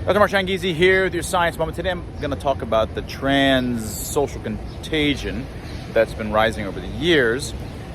Dr. Mark Changizi here with your Science Moment. Today I'm going to talk about the trans social contagion that's been rising over the years.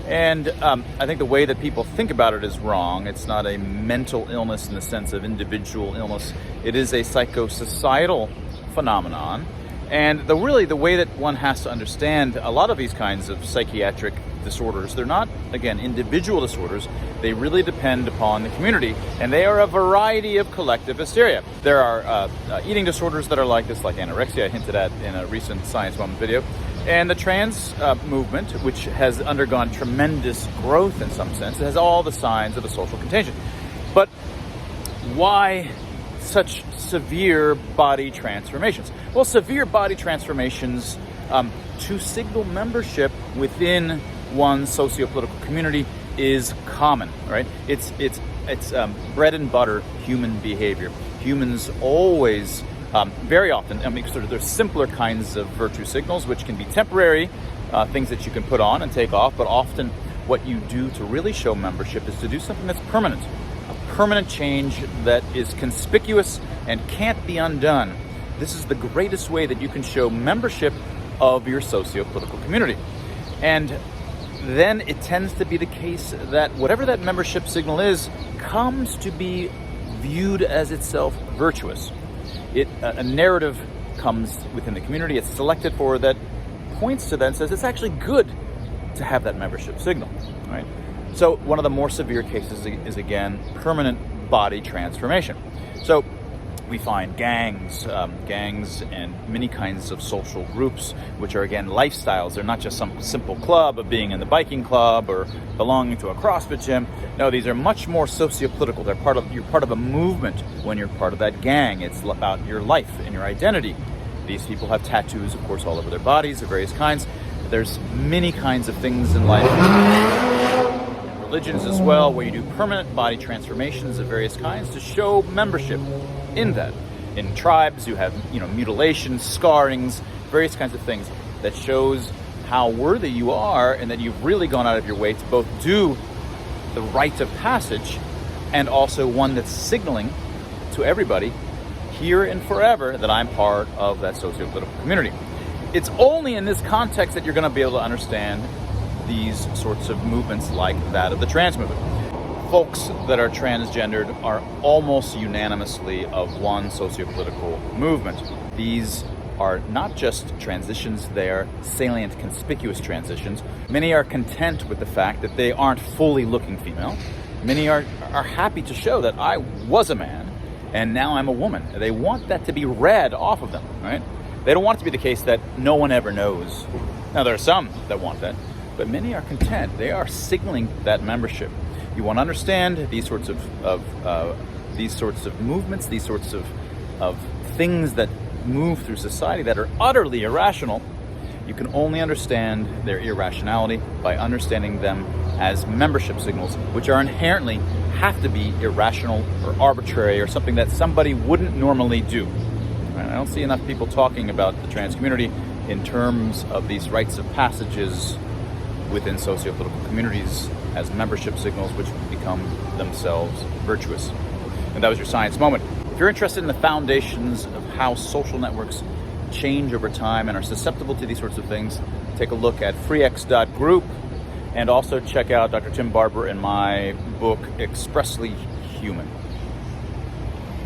And I think the way that people think about it is wrong. It's not a mental illness in the sense of individual illness. It is a psychosocietal phenomenon. And the way that one has to understand a lot of these kinds of psychiatric disorders, they're not, again, individual disorders. They really depend upon the community, and they are a variety of collective hysteria. There are eating disorders that are like this, like anorexia, I hinted at in a recent Science Moment video. And the trans movement, which has undergone tremendous growth in some sense, it has all the signs of a social contagion. But why such severe body transformations? Well, severe body transformations to signal membership within one socio-political community is common, right? It's bread and butter human behavior. Humans always, very often, there's simpler kinds of virtue signals which can be temporary, things that you can put on and take off, but often what you do to really show membership is to do something that's permanent. A permanent change that is conspicuous and can't be undone. This is the greatest way that you can show membership of your socio-political community. And then it tends to be the case that whatever that membership signal is comes to be viewed as itself virtuous. A narrative comes within the community, it's selected for, that points to that and says it's actually good to have that membership signal, right? So one of the more severe cases is again, permanent body transformation. So we find gangs and many kinds of social groups, which are again lifestyles. They're not just some simple club of being in the biking club or belonging to a CrossFit gym. No, these are much more socio-political. You're part of a movement when you're part of that gang. It's about your life and your identity. These people have tattoos, of course, all over their bodies of various kinds. There's many kinds of things in life, religions as well, where you do permanent body transformations of various kinds to show membership in that. In tribes, you have mutilations, scarrings, various kinds of things that shows how worthy you are and that you've really gone out of your way to both do the rite of passage and also one that's signaling to everybody here and forever that I'm part of that socio-political community. It's only in this context that you're going to be able to understand these sorts of movements like that of the trans movement. Folks that are transgendered are almost unanimously of one socio-political movement. These are not just transitions, they are salient, conspicuous transitions. Many are content with the fact that they aren't fully looking female. Many are happy to show that I was a man and now I'm a woman. They want that to be read off of them, right? They don't want it to be the case that no one ever knows. Now there are some that want that, but many are content. They are signaling that membership. You want to understand these sorts of movements, these sorts of things that move through society that are utterly irrational. You can only understand their irrationality by understanding them as membership signals, which are inherently have to be irrational or arbitrary or something that somebody wouldn't normally do. I don't see enough people talking about the trans community in terms of these rites of passages within socio-political communities as membership signals which become themselves virtuous. And that was your Science Moment. If you're interested in the foundations of how social networks change over time and are susceptible to these sorts of things, take a look at freex.group and also check out Dr. Tim Barber and my book, Expressly Human.